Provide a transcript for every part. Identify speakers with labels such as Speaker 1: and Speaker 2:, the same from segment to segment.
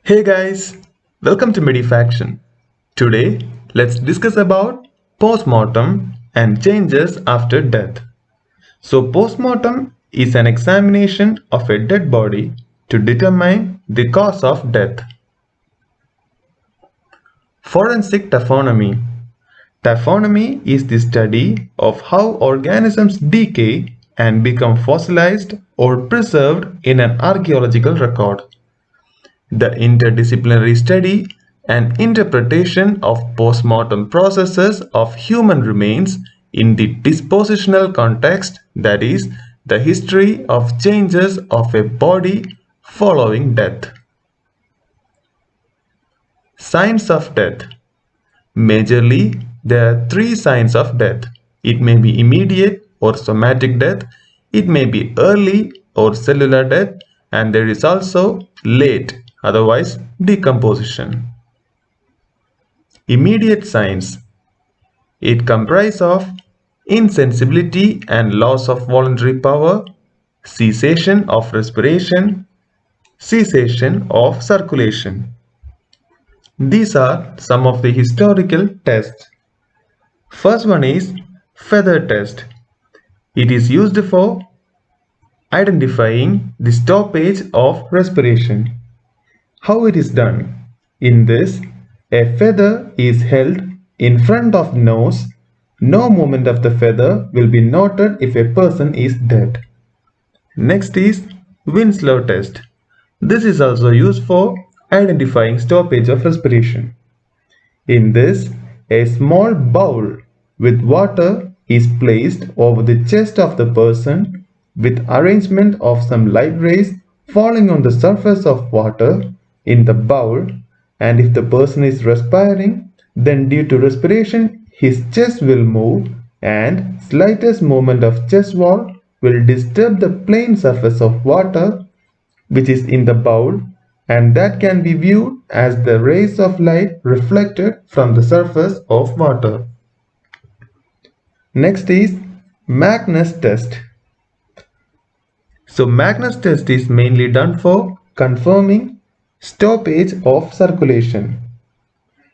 Speaker 1: Hey guys, welcome to Mummification. Today, let's discuss about postmortem and changes after death. So, postmortem is an examination of a dead body to determine the cause of death. Forensic taphonomy. Taphonomy is the study of how organisms decay and become fossilized or preserved in an archaeological record. The interdisciplinary study and interpretation of postmortem processes of human remains in the dispositional context, that is, the history of changes of a body following death. Signs of death. Majorly, there are three signs of death. It may be immediate or somatic death, it may be early or cellular death, and there is also late, otherwise decomposition. Immediate signs. It comprises of insensibility and loss of voluntary power, cessation of respiration, cessation of circulation. These are some of the historical tests. First one is feather test. It is used for identifying the stoppage of respiration. How it is done? In this, a feather is held in front of nose. No movement of the feather will be noted if a person is dead. Next is Winslow test. This is also used for identifying stoppage of respiration. In this, a small bowl with water is placed over the chest of the person with arrangement of some light rays falling on the surface of water in the bowl, and if the person is respiring, then due to respiration his chest will move and slightest movement of chest wall will disturb the plane surface of water which is in the bowl, and that can be viewed as the rays of light reflected from the surface of water. Next is Magnus test. So Magnus test is mainly done for confirming stoppage of circulation.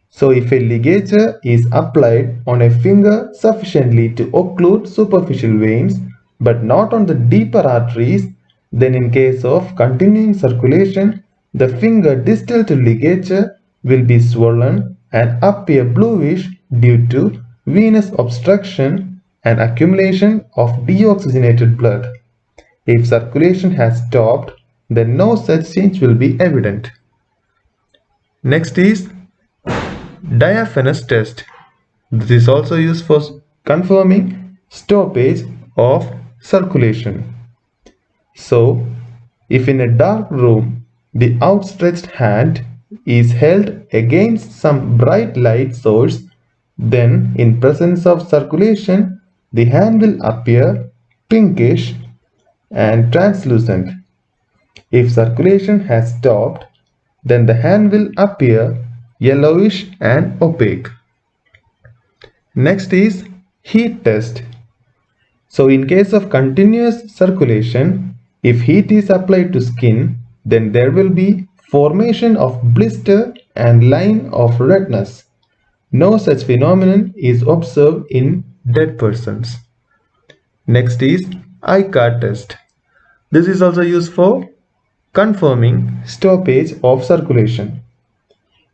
Speaker 1: So if a ligature is applied on a finger sufficiently to occlude superficial veins but not on the deeper arteries, then in case of continuing circulation, the finger distal to ligature will be swollen and appear bluish due to venous obstruction and accumulation of deoxygenated blood. If circulation has stopped, then no such change will be evident. Next is diaphanous test. This is also used for confirming stoppage of circulation. So, if in a dark room the outstretched hand is held against some bright light source, then in presence of circulation the hand will appear pinkish and translucent. If circulation has stopped, then the hand will appear yellowish and opaque. Next is heat test. So in case of continuous circulation, if heat is applied to skin, then there will be formation of blister and line of redness. No such phenomenon is observed in dead persons. Next is ICAR test. This is also used for confirming stoppage of circulation.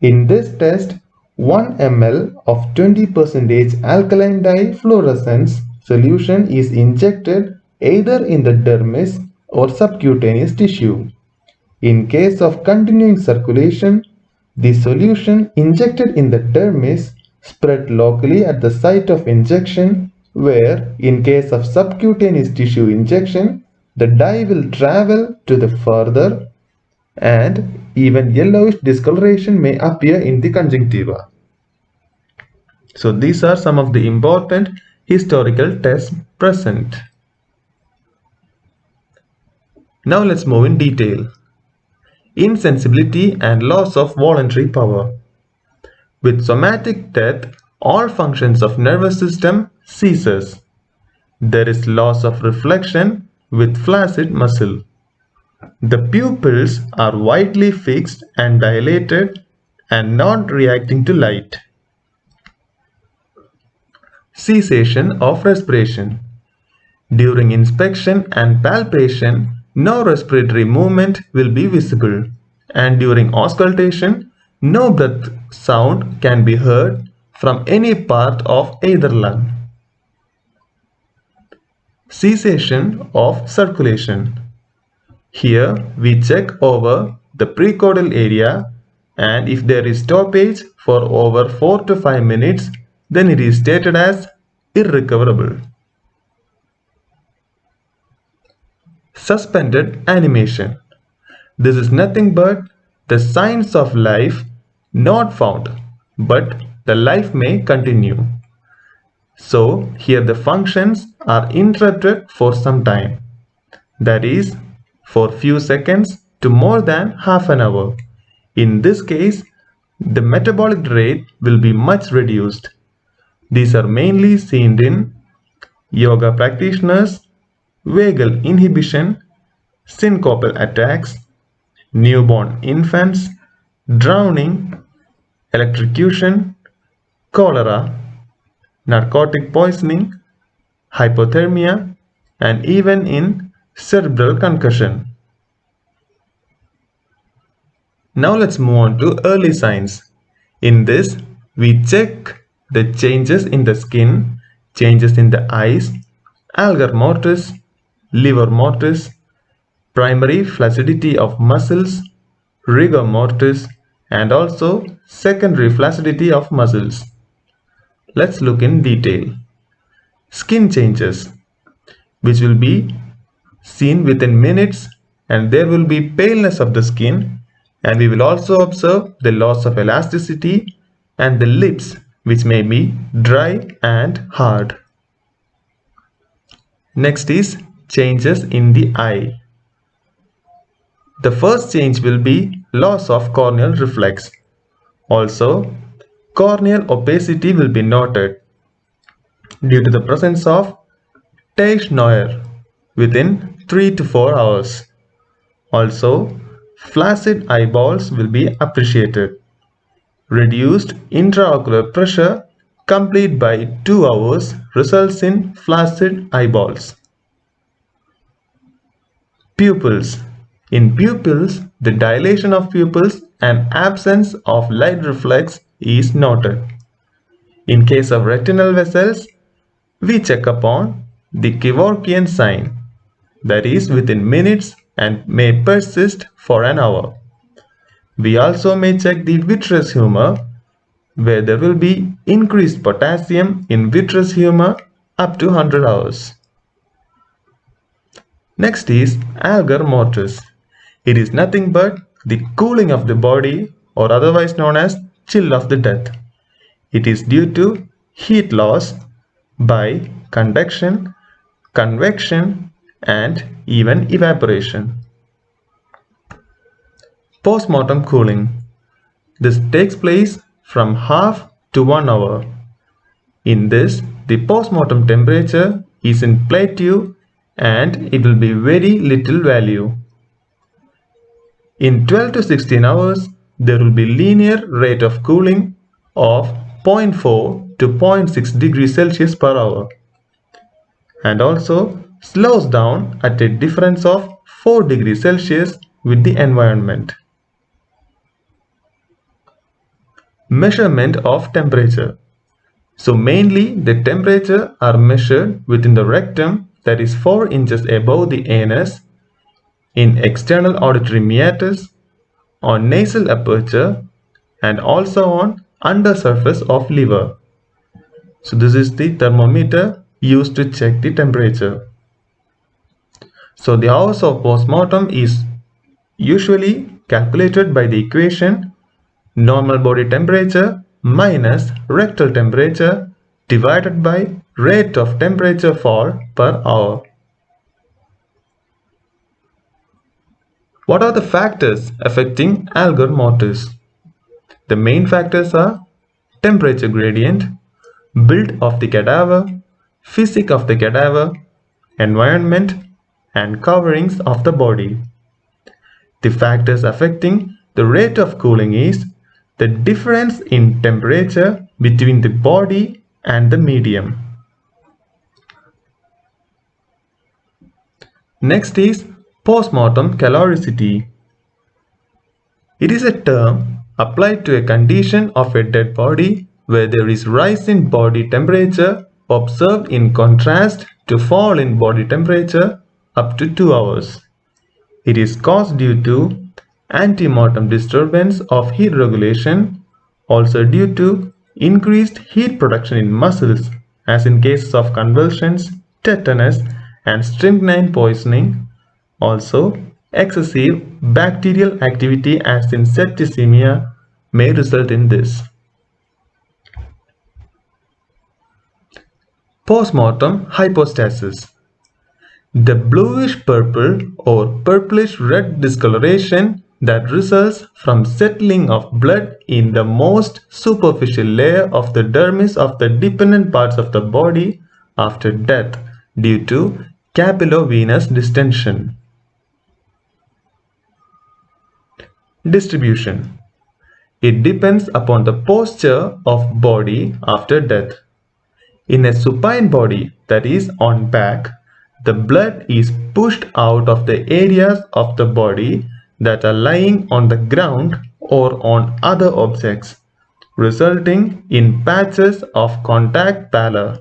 Speaker 1: In this test, 1 ml of 20% alkaline dye fluorescence solution is injected either in the dermis or subcutaneous tissue. In case of continuing circulation, the solution injected in the dermis spread locally at the site of injection, where in case of subcutaneous tissue injection, the dye will travel to the further and even yellowish discoloration may appear in the conjunctiva. So these are some of the important historical tests present. Now let's move in detail. Insensibility and loss of voluntary power. With somatic death, all functions of nervous system ceases. There is loss of reflection with flaccid muscle. The pupils are widely fixed and dilated and not reacting to light. Cessation of respiration. During inspection and palpation, no respiratory movement will be visible, and during auscultation, no breath sound can be heard from any part of either lung. Cessation of circulation. Here we check over the precaudal area, and if there is stoppage for over 4 to 5 minutes, then it is stated as irrecoverable. Suspended animation. This is nothing but the signs of life not found, but the life may continue. So here the functions are interrupted for some time, that is for few seconds to more than half an hour. In this case, the metabolic rate will be much reduced. These are mainly seen in yoga practitioners, vagal inhibition, syncopal attacks, newborn infants, drowning, electrocution, cholera, narcotic poisoning, hypothermia, and even in cerebral concussion. Now let's move on to early signs. In this, we check the changes in the skin, changes in the eyes, algar mortis, liver mortis, primary flaccidity of muscles, rigor mortis, and also secondary flaccidity of muscles. Let's look in detail. Skin changes, which will be seen within minutes, and there will be paleness of the skin, and we will also observe the loss of elasticity and the lips, which may be dry and hard. Next is changes in the eye. The first change will be loss of corneal reflex. Also, corneal opacity will be noted due to the presence of tache noir within 3 to 4 hours. Also, flaccid eyeballs will be appreciated. Reduced intraocular pressure complete by 2 hours results in flaccid eyeballs. Pupils. In pupils, the dilation of pupils and absence of light reflex is noted. In case of retinal vessels, we check upon the Kevorkian sign, that is within minutes and may persist for an hour. We also may check the vitreous humor, where there will be increased potassium in vitreous humor up to 100 hours. Next is algar mortis. It is nothing but the cooling of the body, or otherwise known as chill of the death. It is due to heat loss by conduction, convection, and even evaporation. Postmortem cooling. This takes place from half to 1 hour. In this, the postmortem temperature is in plateau and it will be very little value. In 12 to 16 hours, there will be linear rate of cooling of 0.4 to 0.6 degrees Celsius per hour, and also slows down at a difference of 4 degrees Celsius with the environment. Measurement of temperature. So mainly the temperature are measured within the rectum, that is 4 inches above the anus, in external auditory meatus, on nasal aperture, and also on undersurface of liver. So this is the thermometer used to check the temperature. So the hours of postmortem is usually calculated by the equation normal body temperature minus rectal temperature divided by rate of temperature fall per hour. What are the factors affecting algar mortis? The main factors are temperature gradient, build of the cadaver, physique of the cadaver, environment, and coverings of the body. The factors affecting the rate of cooling is the difference in temperature between the body and the medium. Next is postmortem caloricity. It is a term applied to a condition of a dead body where there is rise in body temperature observed in contrast to fall in body temperature up to 2 hours. It is caused due to ante-mortem disturbance of heat regulation, also due to increased heat production in muscles, as in cases of convulsions, tetanus, and strychnine poisoning. Also, excessive bacterial activity, as in septicemia, may result in this. Postmortem hypostasis. The bluish-purple or purplish-red discoloration that results from settling of blood in the most superficial layer of the dermis of the dependent parts of the body after death due to capillovenous distension. Distribution. It depends upon the posture of body after death. In a supine body, that is on back, the blood is pushed out of the areas of the body that are lying on the ground or on other objects, resulting in patches of contact pallor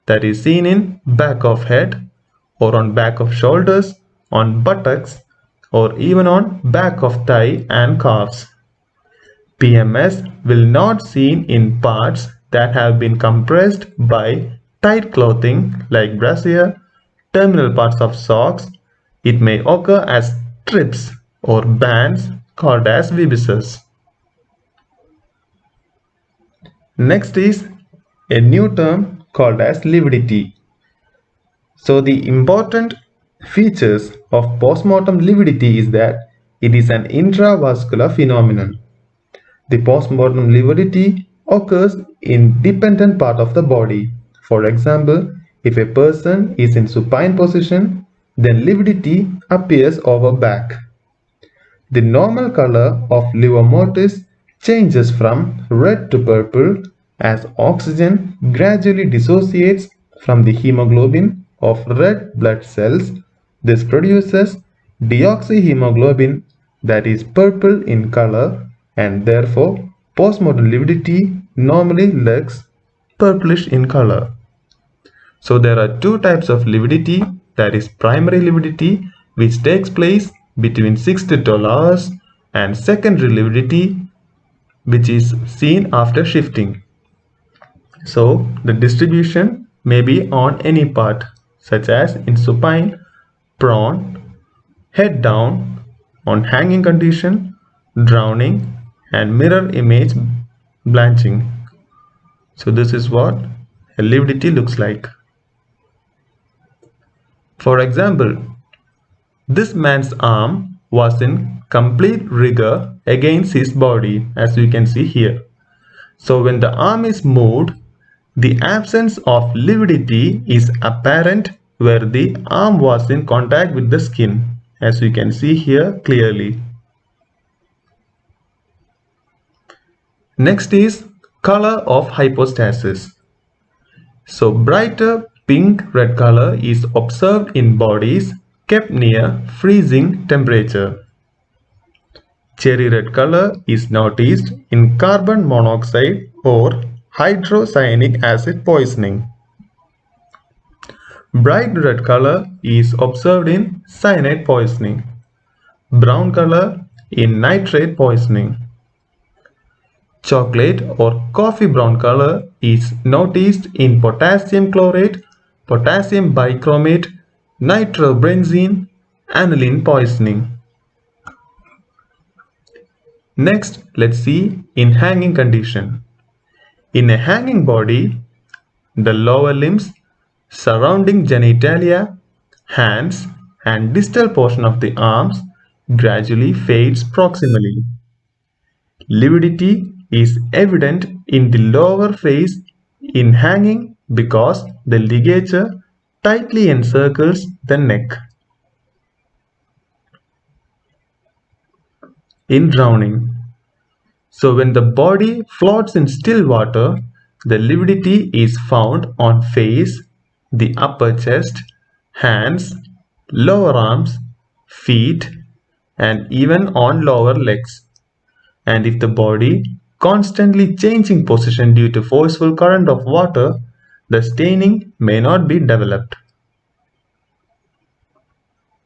Speaker 1: that is seen in back of head or on back of shoulders, on buttocks, or even on back of thigh and calves. PMS will not seen in parts that have been compressed by tight clothing like brassiere, terminal parts of socks. It may occur as strips or bands called as vibuses. Next is a new term called as lividity. So the important features of postmortem lividity is that it is an intravascular phenomenon. The postmortem lividity occurs in dependent part of the body. For example, if a person is in supine position, then lividity appears over back. The normal color of liver mortis changes from red to purple as oxygen gradually dissociates from the hemoglobin of red blood cells. This produces deoxyhemoglobin that is purple in color, and therefore postmortem lividity normally looks purplish in color. So there are two types of lividity, that is primary lividity, which takes place between 6 to 12 hours, and secondary lividity, which is seen after shifting. So the distribution may be on any part, such as in supine, prone, head down, on hanging condition, drowning, and mirror image blanching. So this is what a lividity looks like. For example, this man's arm was in complete rigor against his body, as you can see here. So when the arm is moved, the absence of lividity is apparent where the arm was in contact with the skin, as you can see here clearly. Next is color of hypostasis. So brighter pink-red color is observed in bodies kept near freezing temperature. Cherry red color is noticed in carbon monoxide or hydrocyanic acid poisoning. Bright red color is observed in cyanide poisoning. Brown color in nitrate poisoning. Chocolate or coffee brown color is noticed in potassium chlorate, potassium bichromate, nitrobenzene, aniline poisoning. Next, let's see in hanging condition. In a hanging body, the lower limbs, surrounding genitalia, hands, and distal portion of the arms gradually fades proximally. Lividity is evident in the lower face in hanging because the ligature tightly encircles the neck. in drowning. So when the body floats in still water, the lividity is found on face, the upper chest, hands, lower arms, feet, and even on lower legs. And if the body constantly changing position due to forceful current of water, the staining may not be developed.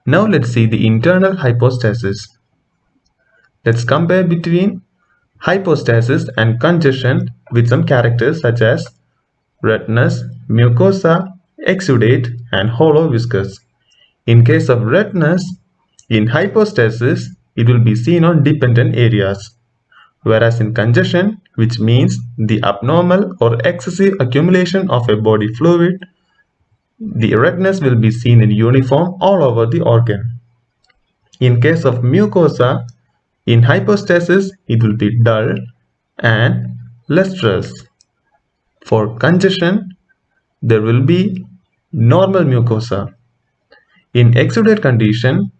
Speaker 1: Now let's see the internal hypostasis. Let's compare between hypostasis and congestion with some characters such as redness, mucosa, exudate, and hollow viscous. In case of redness, in hypostasis, it will be seen on dependent areas, whereas in congestion, which means the abnormal or excessive accumulation of a body fluid, the redness will be seen in uniform all over the organ. In case of mucosa, in hypostasis, it will be dull and lustrous. For congestion, there will be normal mucosa. In exudate condition,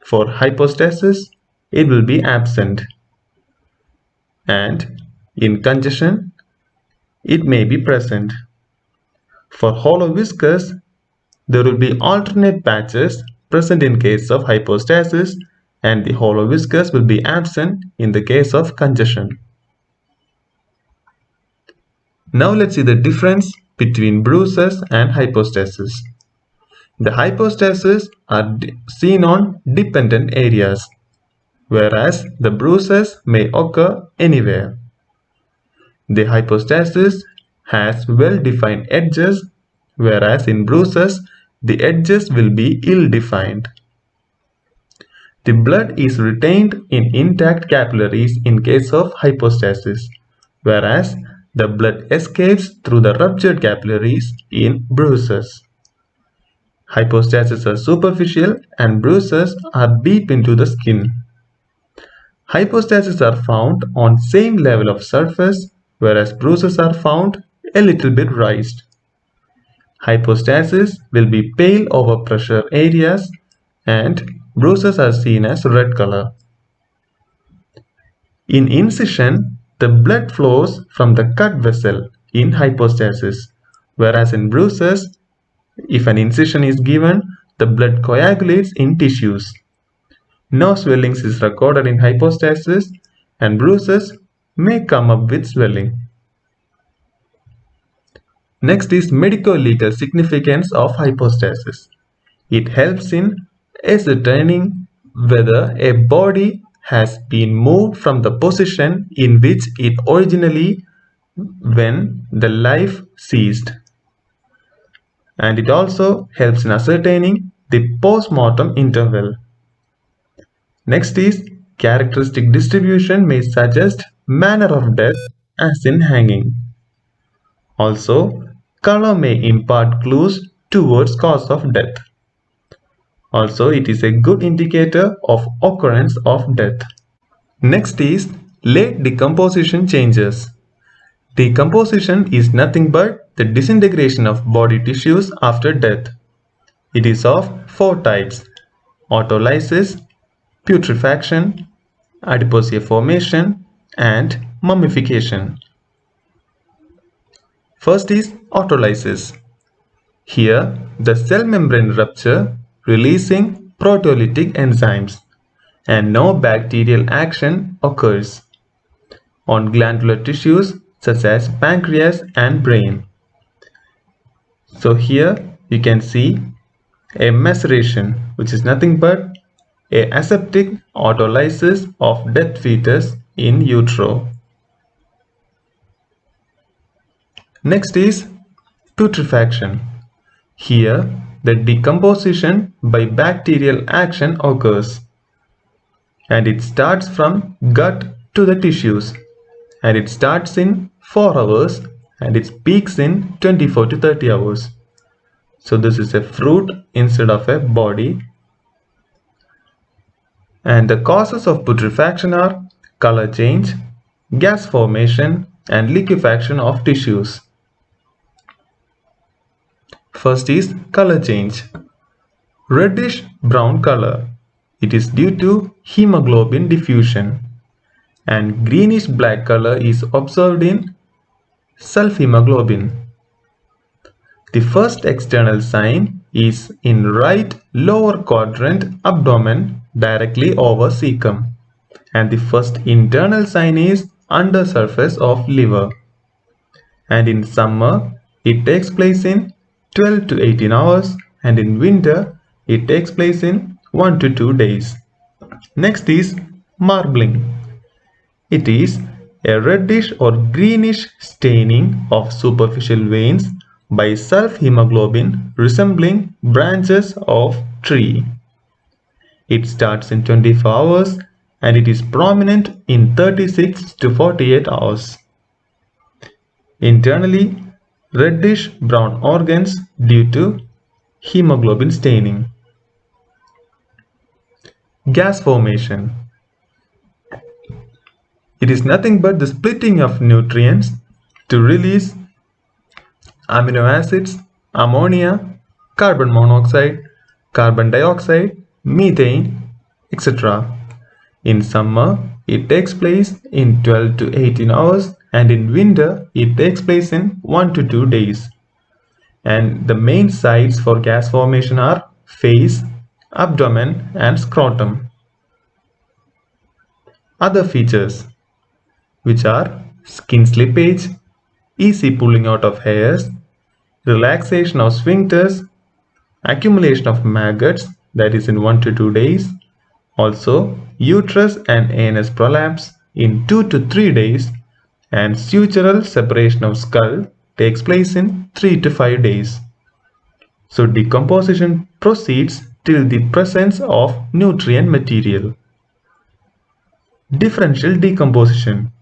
Speaker 1: for hypostasis, it will be absent. And in congestion, it may be present. For hollow viscous, there will be alternate patches present in case of hypostasis, and the hollow viscous will be absent in the case of congestion. Now let's see the difference between bruises and hypostasis. The hypostasis are seen on dependent areas, whereas the bruises may occur anywhere. The hypostasis has well-defined edges, whereas in bruises, the edges will be ill-defined. The blood is retained in intact capillaries in case of hypostasis, whereas the blood escapes through the ruptured capillaries in bruises. Hypostasis are superficial and bruises are deep into the skin. Hypostasis are found on same level of surface, whereas bruises are found a little bit raised. Hypostasis will be pale over pressure areas and bruises are seen as red color. In incision, the blood flows from the cut vessel in hypostasis, whereas in bruises, if an incision is given, the blood coagulates in tissues. No swellings is recorded in hypostasis and bruises may come up with swelling. Next is medico-legal significance of hypostasis. It helps in ascertaining whether a body has been moved from the position in which it originally when the life ceased. And it also helps in ascertaining the postmortem interval. Next is characteristic distribution may suggest manner of death as in hanging. Also, color may impart clues towards cause of death. Also, it is a good indicator of occurrence of death. Next is late decomposition changes. Decomposition is nothing but the disintegration of body tissues after death. It is of four types: autolysis, putrefaction, Adiposia formation, and mummification. First is autolysis. Here, the cell membrane rupture releasing proteolytic enzymes, and no bacterial action occurs on glandular tissues such as pancreas and brain. So here you can see a maceration, which is nothing but a aseptic autolysis of dead fetus in utero. Next is putrefaction. Here the decomposition by bacterial action occurs, and it starts from gut to the tissues, and it starts in 4 hours and it peaks in 24 to 30 hours. So this is a fruit instead of a body. And the causes of putrefaction are color change, gas formation, and liquefaction of tissues. First is color change. Reddish brown color. It is due to hemoglobin diffusion, and greenish black color is observed in self-hemoglobin. The first external sign is in right lower quadrant abdomen directly over cecum, and the first internal sign is under surface of liver, and in summer it takes place in 12 to 18 hours, and in winter it takes place in 1 to 2 days. Next is marbling. It is a reddish or greenish staining of superficial veins by self-hemoglobin resembling branches of tree. It starts in 24 hours and it is prominent in 36 to 48 hours. Internally, reddish brown organs due to hemoglobin staining. Gas formation. It is nothing but the splitting of nutrients to release amino acids, ammonia, carbon monoxide, carbon dioxide, methane, etc. In summer, it takes place in 12 to 18 hours, and in winter, it takes place in 1 to 2 days. And the main sites for gas formation are face, abdomen, and scrotum. Other features, which are skin slippage, easy pulling out of hairs, relaxation of sphincters, accumulation of maggots, that is in 1 to 2 days, also uterus and anus prolapse in 2 to 3 days, and sutural separation of skull takes place in 3 to 5 days. So decomposition proceeds till the presence of nutrient material. Differential decomposition.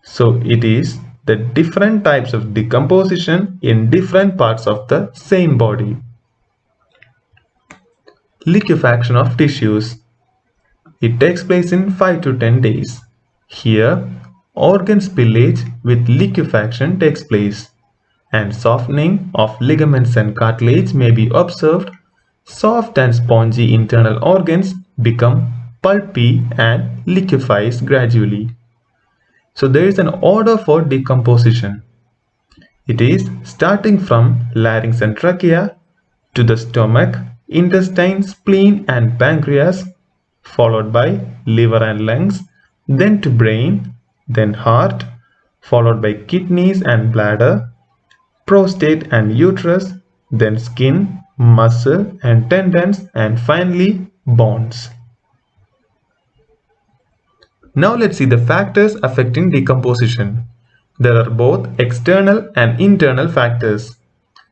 Speaker 1: So it is the different types of decomposition in different parts of the same body. Liquefaction of tissues. It takes place in 5 to 10 days. Here, organ spillage with liquefaction takes place, and softening of ligaments and cartilage may be observed. Soft and spongy internal organs become pulpy and liquefies gradually. So there is an order for decomposition. It is starting from larynx and trachea to the stomach, intestine, spleen and pancreas, followed by liver and lungs, then to brain, then heart, followed by kidneys and bladder, prostate and uterus, then skin, muscle and tendons, and finally bones. Now let's see the factors affecting decomposition. There are both external and internal factors.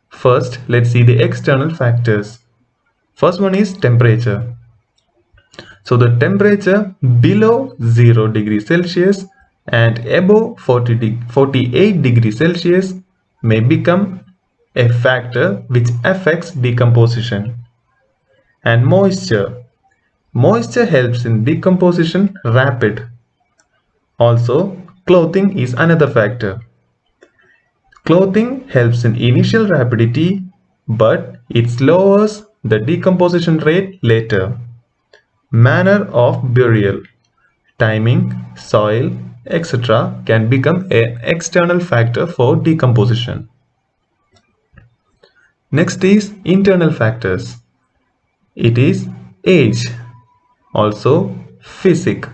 Speaker 1: First, let's see the external factors. First one is temperature. So the temperature below 0 degrees Celsius and above 48 degrees Celsius may become a factor which affects decomposition. And moisture. Moisture helps in decomposition rapid. Also, clothing is another factor. Clothing helps in initial rapidity, but it lowers the decomposition rate later. Manner of burial, timing, soil, etc. can become an external factor for decomposition. Next is internal factors. It is age, also physique.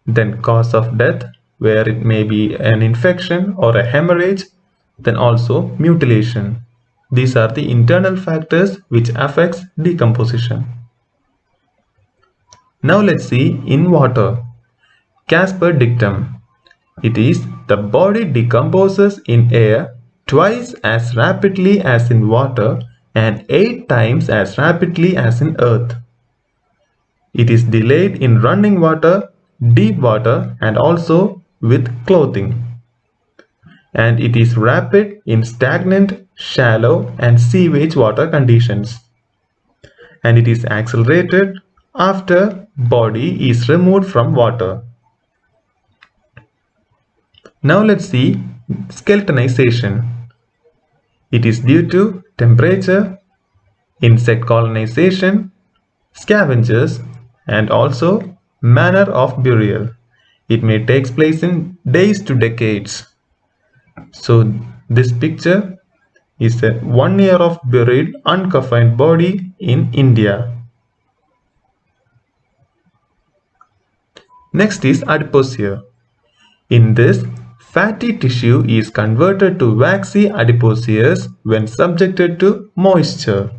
Speaker 1: Then cause of death, where it may be an infection or a hemorrhage, then also mutilation. These are the internal factors which affects decomposition. Now let's see in water. Casper dictum. It is the body decomposes in air twice as rapidly as in water and 8 times as rapidly as in earth. It is delayed in running water, deep water, and also with clothing. And it is rapid in stagnant, shallow, and sewage water conditions. And it is accelerated after body is removed from water. Now let's see skeletonization. It is due to temperature, insect colonization, scavengers, and also manner of burial. It may take place in days to decades. So this picture is a 1 year of buried uncoffined body in India. Next is Adiposia. In this, fatty tissue is converted to waxy adiposes when subjected to moisture,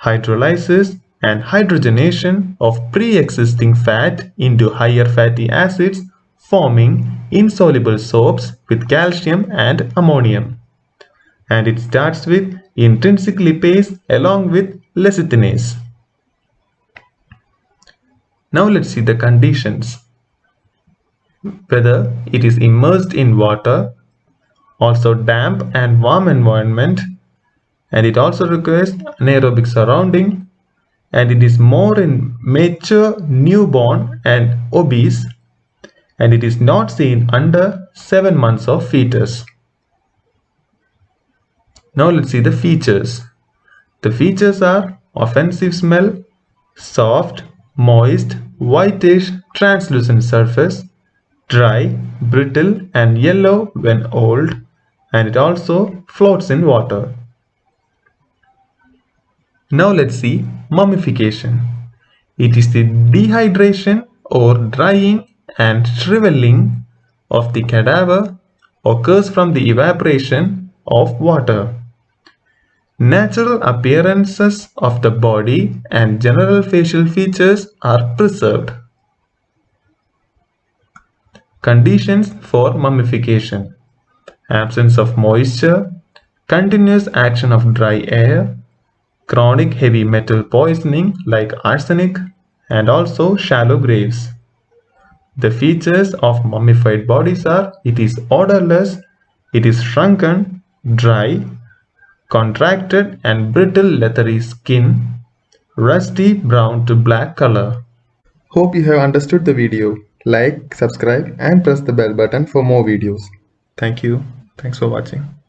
Speaker 1: hydrolysis and hydrogenation of pre-existing fat into higher fatty acids, forming insoluble soaps with calcium and ammonium. And it starts with intrinsic lipase along with lecithinase. Now let's see the conditions. Whether it is immersed in water, also damp and warm environment, and it also requires anaerobic surrounding, and it is more in mature, newborn and obese, and it is not seen under 7 months of fetus. Now let's see the features. The features are offensive smell, soft, moist, whitish, translucent surface, dry, brittle and yellow when old, and it also floats in water. Now let's see mummification. It is the dehydration or drying and shriveling of the cadaver occurs from the evaporation of water. Natural appearances of the body and general facial features are preserved. Conditions for mummification: absence of moisture, continuous action of dry air, chronic heavy metal poisoning like arsenic, and also shallow graves. The features of mummified bodies are: it is odorless, it is shrunken, dry, contracted and brittle leathery skin, rusty brown to black color. Hope you have understood the video. Like, subscribe and press the bell button for more videos. Thank you. Thanks for watching.